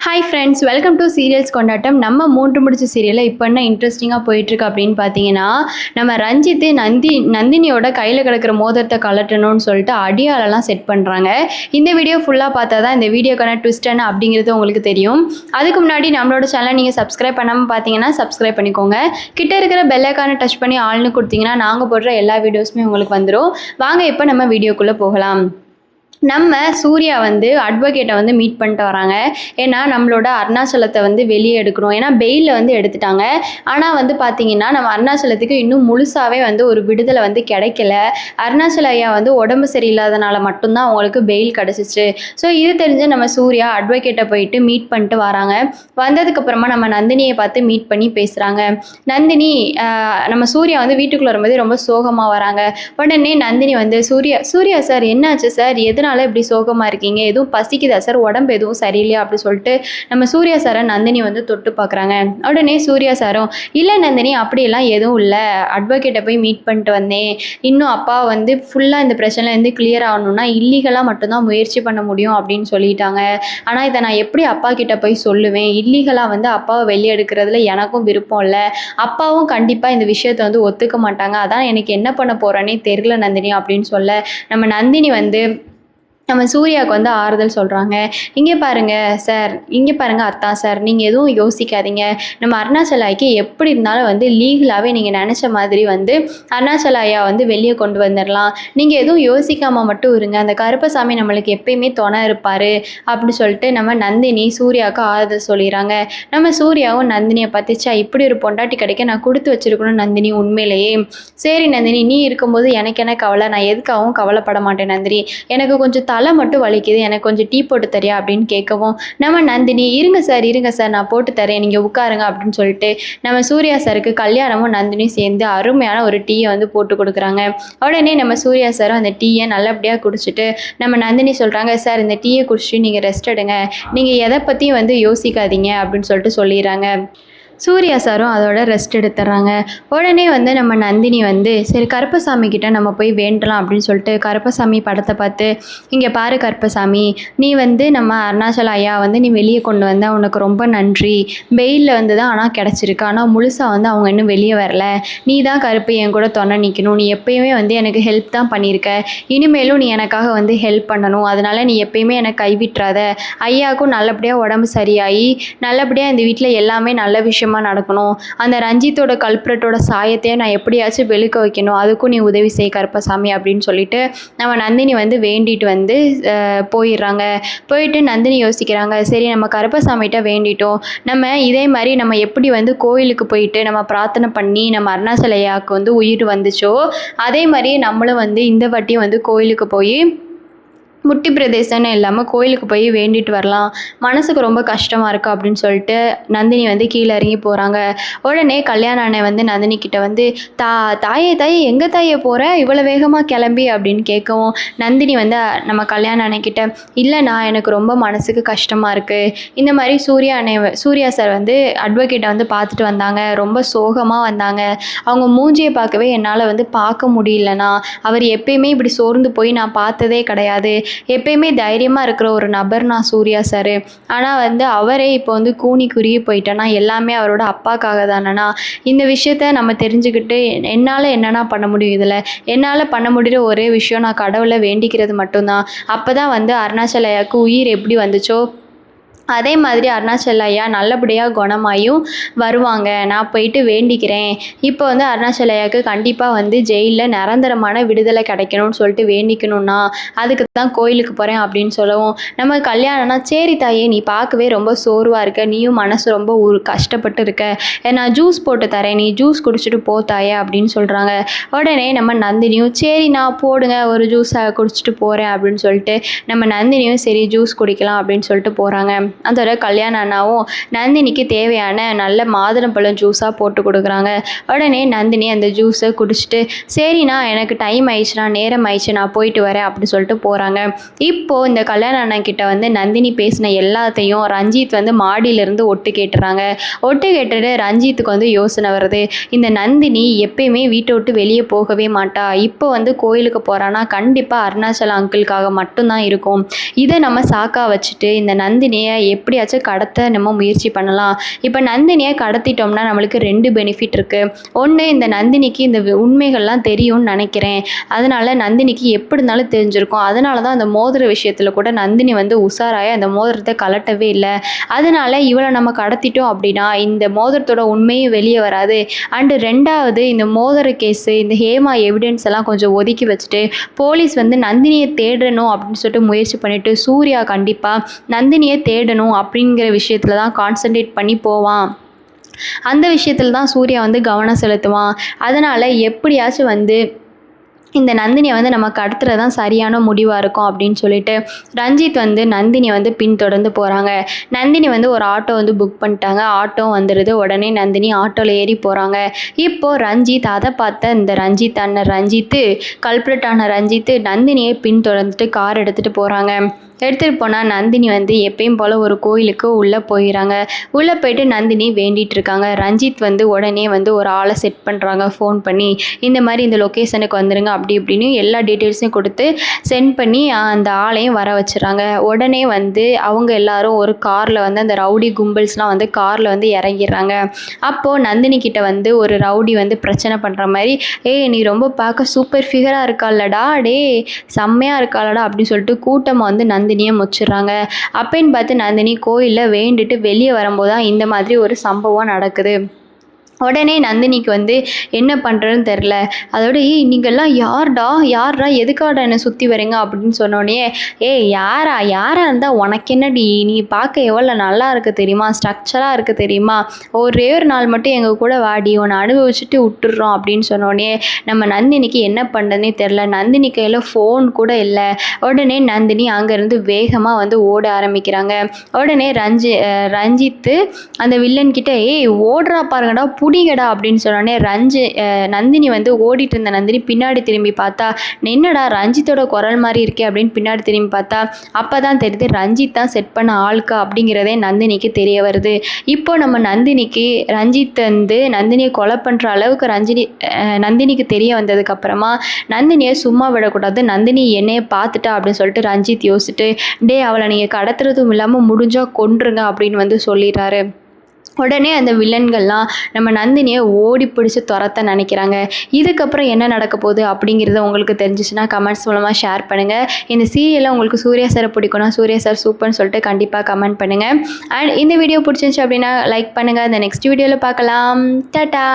Hi friends, welcome to serials கொண்டாட்டம். நம்ம மூன்று முடிச்ச சீரியலில் இப்போ என்ன இன்ட்ரெஸ்டிங்காக போயிட்டுருக்கு அப்படின்னு பார்த்தீங்கன்னா, நம்ம ரஞ்சித்து நந்தினியோட கையில் கிடக்கிற மோதிரத்தை கலட்டணும்னு சொல்லிட்டு அடியாலெல்லாம் செட் பண்ணுறாங்க. இந்த வீடியோ ஃபுல்லாக பார்த்தா தான் இந்த வீடியோக்கான ட்விஸ்ட் என்ன அப்படிங்கிறது உங்களுக்கு தெரியும். அதுக்கு முன்னாடி நம்மளோட சேனலை நீங்கள் சப்ஸ்கிரைப் பண்ணாமல் பார்த்தீங்கன்னா சப்ஸ்கிரைப் பண்ணிக்கோங்க. கிட்ட இருக்கிற பெல்லைக்கான டச் பண்ணி ஆள்னு கொடுத்தீங்கன்னா நாங்கள் போடுற எல்லா வீடியோஸுமே உங்களுக்கு வந்துடும். வாங்க இப்போ நம்ம வீடியோக்குள்ளே போகலாம். நம்ம சூர்யா அட்வொகேட்டை மீட் பண்ணிட்டு வராங்க. ஏன்னா நம்மளோட அருணாச்சலத்தை வெளியே எடுக்கணும். ஏன்னா பெயிலில் எடுத்துட்டாங்க. ஆனால் பார்த்தீங்கன்னா நம்ம அருணாச்சலத்துக்கு இன்னும் முழுசாகவே ஒரு விடுதலை கிடைக்கல. அருணாச்சல ஐயா உடம்பு சரியில்லாதனால மட்டும்தான் அவங்களுக்கு பெயில் கிடச்சிச்சு. ஸோ இது தெரிஞ்ச நம்ம சூர்யா அட்வொகேட்டை போயிட்டு மீட் பண்ணிட்டு வராங்க. வந்ததுக்கப்புறமா நம்ம நந்தினியை பார்த்து மீட் பண்ணி பேசுகிறாங்க. நந்தினி நம்ம சூர்யா வீட்டுக்குள்ளே வரும்போது ரொம்ப சோகமாக வராங்க. உடனே நந்தினி சூர்யா சார் என்னாச்சு சார், எதனால இப்படி சோகமாக இருக்கீங்க, எதுவும் பசிக்குதா சார், உடம்பு எதுவும் சரியில்லையா அப்படி சொல்லிட்டு நம்ம சூர்யா சாரை நந்தினி தொட்டு பார்க்குறாங்க. உடனே சூர்யா சாரும் இல்லை நந்தினி அப்படியெல்லாம் எதுவும் இல்லை, அட்வொகேட்டை போய் மீட் பண்ணிட்டு வந்தேன். இன்னும் அப்பா ஃபுல்லாக இந்த பிரச்சனைலேருந்து கிளியர் ஆகணும்னா இல்லீகலாக மட்டும்தான் முயற்சி பண்ண முடியும் அப்படின்னு சொல்லிட்டாங்க. ஆனால் இதை நான் எப்படி அப்பா கிட்ட போய் சொல்லுவேன், இல்லீகலாக அப்பாவை வெளியே எடுக்கிறதுல எனக்கும் விருப்பம் இல்லை, அப்பாவும் கண்டிப்பாக இந்த விஷயத்தை ஒத்துக்க மாட்டாங்க, அதான் எனக்கு என்ன பண்ண போகிறேன்னே தெரியல நந்தினி அப்படின்னு சொல்ல நம்ம நந்தினி நம்ம சூர்யாவுக்கு ஆறுதல் சொல்கிறாங்க. இங்கே பாருங்கள் சார், இங்கே பாருங்கள் அத்தா சார், நீங்கள் எதுவும் யோசிக்காதீங்க. நம்ம அருணாச்சல ஐயாக்கு எப்படி இருந்தாலும் லீகலாகவே நீங்கள் நினச்ச மாதிரி அருணாச்சல ஐயா வெளியே கொண்டு வந்துடலாம். நீங்கள் எதுவும் யோசிக்காமல் மட்டும் இருங்க. அந்த கருப்பசாமி நம்மளுக்கு எப்பயுமே துணை இருப்பார் அப்படி சொல்லிட்டு நம்ம நந்தினி சூர்யாவுக்கு ஆறுதல் சொல்லிடுறாங்க. நம்ம சூர்யாவும் நந்தினியை பார்த்துச்சா இப்படி ஒரு பொண்டாட்டி கிடைக்க நான் கொடுத்து வச்சுருக்கணும் நந்தினி, உண்மையிலேயே சரி நந்தினி, நீ இருக்கும்போது எனக்கு என்ன கவலை, நான் எதுக்காகவும் கவலைப்பட மாட்டேன் நந்தினி, எனக்கு கொஞ்சம் தலை மட்டும் வலிக்குது, எனக்கு கொஞ்சம் டீ போட்டு தரியா அப்படின்னு கேட்கவும் நம்ம நந்தினி இருங்க சார் நான் போட்டு தரேன், நீங்கள் உட்காருங்க அப்படின்னு சொல்லிட்டு நம்ம சூர்யா சாருக்கு கல்யாணமும் நந்தினியும் சேர்ந்து அருமையான ஒரு டீயை போட்டு கொடுக்குறாங்க. உடனே நம்ம சூர்யா சாரும் அந்த டீயை நல்லபடியாக குடிச்சிட்டு நம்ம நந்தினி சொல்கிறாங்க, சார் இந்த டீயை குடிச்சிட்டு நீங்கள் ரெஸ்ட் எடுங்க, நீங்கள் எதை பற்றியும் யோசிக்காதீங்க அப்படின்னு சொல்லிட்டு சொல்லிடுறாங்க. சூர்யா சாரும் அதோட ரெஸ்ட் எடுத்துடுறாங்க. உடனே நம்ம நந்தினி சரி கருப்பசாமி கிட்ட நம்ம போய் வேண்டலாம் அப்படின்னு சொல்லிட்டு கருப்பசாமி படத்தை பார்த்து, இங்கே பாரு கருப்பசாமி, நீ நம்ம அருணாச்சல ஐயா நீ வெளியே கொண்டு வந்த உனக்கு ரொம்ப நன்றி. பெயிலில் தான் ஆனால் கிடச்சிருக்கு, ஆனால் முழுசாக அவங்க இன்னும் வெளியே வரல. நீ தான் கருப்பு என் கூட தொண்டை நிற்கணும், நீ எப்பயுமே எனக்கு ஹெல்ப் தான் பண்ணியிருக்க, இனிமேலும் நீ எனக்காக ஹெல்ப் பண்ணணும், அதனால் நீ எப்பயுமே எனக்கு கைவிட்டுறாத. ஐயாவுக்கும் நல்லபடியாக உடம்பு சரியாகி நல்லபடியாக இந்த வீட்டில் எல்லாமே நல்ல விஷயம் நடக்கணும். அந்த ரஞ்சித்தோட கல்பிரட்டோட சாயத்தையே நான் எப்படியாச்சும் வெளுக்க வைக்கணும், அதுக்கும் நீ உதவி செய் கருப்பசாமி அப்படின்னு சொல்லிட்டு நம்ம நந்தினி வேண்டிட்டு போயிடுறாங்க. போயிட்டு நந்தினி யோசிக்கிறாங்க, சரி நம்ம கருப்பசாமிகிட்ட வேண்டிட்டோம், நம்ம இதே மாதிரி நம்ம எப்படி கோயிலுக்கு போயிட்டு நம்ம பிரார்த்தனை பண்ணி நம்ம அருணாச்சலையாவுக்கு உயிர் வந்துச்சோ அதே மாதிரியே நம்மளும் இந்த வாட்டியும் கோயிலுக்கு போய் முட்டி பிரதேசம்னு இல்லாமல் கோயிலுக்கு போய் வேண்டிட்டு வரலாம், மனசுக்கு ரொம்ப கஷ்டமாக இருக்குது அப்படின்னு சொல்லிட்டு நந்தினி கீழே இறங்கி போகிறாங்க. உடனே கல்யாண அண்ணன் நந்தினி கிட்ட தாயே எங்கே தாயே போகிற இவ்வளோ வேகமாக கிளம்பி அப்படின்னு கேட்கவும் நந்தினி நம்ம கல்யாண அண்ணன்கிட்ட இல்லைண்ணா எனக்கு ரொம்ப மனசுக்கு கஷ்டமாக இருக்குது, இந்த மாதிரி சூர்யா சார் அட்வொகேட்டை பார்த்துட்டு வந்தாங்க, ரொம்ப சோகமாக வந்தாங்க, அவங்க மூஞ்சியை பார்க்கவே என்னால் பார்க்க முடியலண்ணா, அவர் எப்பயுமே இப்படி சோர்ந்து போய் நான் பார்த்ததே கிடையாது, எப்பயுமே தைரியமாக இருக்கிற ஒரு நபர் நான் சூர்யா சார், ஆனால் அவரே இப்போ கூனி குறுகி போயிட்டேன்னா எல்லாமே அவரோட அப்பாக்காக தானேண்ணா, இந்த விஷயத்த நம்ம தெரிஞ்சுக்கிட்டு என்னால் என்னென்னா பண்ண முடியும், இதில் என்னால் பண்ண முடிகிற ஒரே விஷயம் நான் கடவுளை வேண்டிக்கிறது மட்டும்தான், அப்போ தான் அருணாச்சல ஐயாவுக்கு உயிர் எப்படி வந்துச்சோ அதே மாதிரி அருணாச்சல ஐயா நல்லபடியாக குணமாயும் வருவாங்க, நான் போயிட்டு வேண்டிக்கிறேன். இப்போ அருணாச்சல ஐயாவுக்கு கண்டிப்பாக ஜெயிலில் நிரந்தரமான விடுதலை கிடைக்கணும்னு சொல்லிட்டு வேண்டிக்கணும்னா அதுக்கு தான் கோயிலுக்கு போகிறேன் அப்படின்னு சொல்லவும் நம்ம கல்யாணம்னா சரி தாயே நீ பார்க்கவே ரொம்ப சோர்வாக இருக்க, நீயும் மனசு ரொம்ப கஷ்டப்பட்டு இருக்க, நான் ஜூஸ் போட்டு தரேன், நீ ஜூஸ் குடிச்சிட்டு போ தாயே அப்படின்னு சொல்கிறாங்க. உடனே நம்ம நந்தினியும் சரி நான் போடுங்க ஒரு ஜூஸை குடிச்சிட்டு போகிறேன் அப்படின்னு சொல்லிட்டு நம்ம நந்தினியும் சரி ஜூஸ் குடிக்கலாம் அப்படின்னு சொல்லிட்டு போகிறாங்க. அதோட கல்யாண அண்ணாவும் நந்தினிக்கு தேவையான நல்ல மாதுளம்பழம் ஜூஸாக போட்டு கொடுக்குறாங்க. உடனே நந்தினி அந்த ஜூஸை குடிச்சிட்டு சரிண்ணா எனக்கு டைம் ஆயிடுச்சுண்ணா, நேரம் ஆயிடுச்சு, நான் போயிட்டு வரேன் அப்படின்னு சொல்லிட்டு போகிறாங்க. இப்போது இந்த கல்யாண அண்ணன் கிட்ட நந்தினி பேசின எல்லாத்தையும் ரஞ்சித் மாடியிலேருந்து ஒட்டு கேட்டுறாங்க. ஒட்டு கேட்டுட்டு ரஞ்சித்துக்கு யோசனை வருது, இந்த நந்தினி எப்பயுமே வீட்டை விட்டு வெளியே போகவே மாட்டா, இப்போ கோயிலுக்கு போகிறான்னா கண்டிப்பாக அருணாச்சல அங்கிளுக்காக மட்டும்தான் இருக்கும், இதை நம்ம சாக்கா வச்சுட்டு இந்த நந்தினியை எப்படியாச்சும் கடத்த நம்ம முயற்சி பண்ணலாம். இப்போ நந்தினியை கடத்திட்டோம்னா நம்மளுக்கு 2 பெனிஃபிட் இருக்குது. ஒன்று, இந்த நந்தினிக்கு இந்த உண்மைகள்லாம் தெரியும்னு நினைக்கிறேன். அதனால் நந்தினிக்கு எப்படி இருந்தாலும் தெரிஞ்சிருக்கும். அதனால தான் அந்த மோதிர விஷயத்தில் கூட நந்தினி வந்து உஷாராய அந்த மோதிரத்தை கலட்டவே இல்லை. அதனால் இவளை நம்ம கடத்திட்டோம் அப்படின்னா இந்த மோதிரத்தோட உண்மையும் வெளியே வராது. அண்டு 2வது, இந்த மோதிர கேஸு, இந்த ஹேமா எவிடன்ஸ் எல்லாம் கொஞ்சம் ஒதுக்கி வச்சுட்டு போலீஸ் வந்து நந்தினியை தேடணும் அப்படின்னு சொல்லிட்டு முயற்சி பண்ணிவிட்டு சூர்யா கண்டிப்பாக நந்தினியை தேடணும் அப்படிங்கிற விஷயத்தில் தான் கான்சன்ட்ரேட் பண்ணி போவான். அந்த விஷயத்தில் தான் சூர்யா வந்து கவனம் செலுத்துவான். அதனால் எப்படியாச்சும் வந்து இந்த நந்தினியை வந்து நம்ம கடத்துறது தான் சரியான முடிவாக இருக்கும் அப்படின்னு சொல்லிட்டு ரஞ்சித் வந்து நந்தினியை வந்து பின்தொடர்ந்து போகிறாங்க. நந்தினி வந்து ஒரு ஆட்டோ வந்து புக் பண்ணிட்டாங்க. ஆட்டோ வந்துடுது. உடனே நந்தினி ஆட்டோவில் ஏறி போகிறாங்க. இப்போது ரஞ்சித் அதை பார்த்த இந்த ரஞ்சித்து கல்பிரட்டான ரஞ்சித்து நந்தினியை பின்தொடர்ந்துட்டு கார் எடுத்துகிட்டு போகிறாங்க. எடுத்துகிட்டு போனால் நந்தினி வந்து எப்பயும் போல் ஒரு கோயிலுக்கு உள்ளே போயிடறாங்க. உள்ளே போயிட்டு நந்தினி வேண்டிகிட்டு இருக்காங்க. ரஞ்சித் வந்து உடனே வந்து ஒரு ஆளை செட் பண்ணுறாங்க ஃபோன் பண்ணி. இந்த மாதிரி இந்த லொக்கேஷனுக்கு வந்துடுங்க அப்படி இப்படின்னு எல்லா டீட்டெயில்ஸையும் கொடுத்து சென்ட் பண்ணி அந்த ஆளையும் வர வச்சுறாங்க. உடனே வந்து அவங்க எல்லாரும் ஒரு காரில் வந்து அந்த ரவுடி கும்பல்ஸ்லாம் வந்து காரில் வந்து இறங்கிடுறாங்க. அப்போது நந்தினி கிட்ட வந்து ஒரு ரவுடி வந்து பிரச்சனை பண்ணுற மாதிரி, நீ ரொம்ப பார்க்க சூப்பர் ஃபிகராக இருக்காளடா, செம்மையாக இருக்காளடா அப்படின்னு சொல்லிட்டு கூட்டமாக வந்து நந்தினியை முச்சிடுறாங்க. அப்பன்னு பார்த்து நந்தினி கோயிலில் வேண்டிட்டு வெளியே வரும்போது தான் இந்த மாதிரி ஒரு சம்பவம் நடக்குது. உடனே நந்தினிக்கு வந்து என்ன பண்ணுறதுன்னு தெரில. அதோட நீங்கள்லாம் யார்டா எதுக்காடா என்னை சுற்றி வரீங்க அப்படின்னு சொன்னோடனே, யாரா இருந்தால் உனக்கு என்னடி, நீ பார்க்க எவ்வளோ நல்லா இருக்குது தெரியுமா, ஸ்ட்ரக்சராக இருக்குது தெரியுமா, ஒரே ஒரு நாள் மட்டும் எங்கள் கூட வாடி, உன்னை அனுபவிச்சுட்டு விட்டுடுறோம் அப்படின்னு சொன்னோடனே நம்ம நந்தினிக்கு என்ன பண்ணுறதுனே தெரில. நந்தினி கையில் ஃபோன் கூட இல்லை. உடனே நந்தினி அங்கேருந்து வேகமாக வந்து ஓட ஆரம்பிக்கிறாங்க. உடனே ரஞ்சித்து அந்த வில்லன் கிட்ட ஓடுறா பாருங்கடா புடிங்கடா அப்படின்னு சொன்னோடனே நந்தினி வந்து ஓடிட்டு இருந்த நந்தினி பின்னாடி திரும்பி பார்த்தா, என்னடா ரஞ்சித்தோட குரல் மாதிரி இருக்கே அப்படின்னு பின்னாடி திரும்பி பார்த்தா அப்போ தான் தெரியுது ரஞ்சித் தான் செட் பண்ண ஆளுக்கா அப்படிங்கிறதே நந்தினிக்கு தெரிய வருது. இப்போ நம்ம நந்தினிக்கு ரஞ்சித் வந்து நந்தினியை கொலை பண்ணுற அளவுக்கு நந்தினிக்கு தெரிய வந்ததுக்கப்புறமா நந்தினியை சும்மா விடக்கூடாது, நந்தினி என்னையை பார்த்துட்டா அப்படின்னு சொல்லிட்டு ரஞ்சித் யோசிச்சுட்டு, அவளை நீங்கள் கடத்துறதும் இல்லாமல் முடிஞ்சால் கொன்றுங்க அப்படின்னு வந்து சொல்லிடுறாரு. உடனே அந்த வில்லன்கள்லாம் நம்ம நந்தினியை ஓடி பிடிச்சி துரத்த நினைக்கிறாங்க. இதுக்கப்புறம் என்ன நடக்க போகுது அப்படிங்கிறத உங்களுக்கு தெரிஞ்சிச்சுன்னா கமெண்ட்ஸ் மூலமாக ஷேர் பண்ணுங்கள். இந்த சீரியலில் உங்களுக்கு சூர்யா சாரை பிடிக்கும்னா சூர்யா சார் சூப்பர்னு சொல்லிட்டு கண்டிப்பாக கமெண்ட் பண்ணுங்கள். அண்ட் இந்த வீடியோ பிடிச்சிருந்துச்சு அப்படின்னா லைக் பண்ணுங்கள். இந்த நெக்ஸ்ட் வீடியோவில் பார்க்கலாம். டாடா.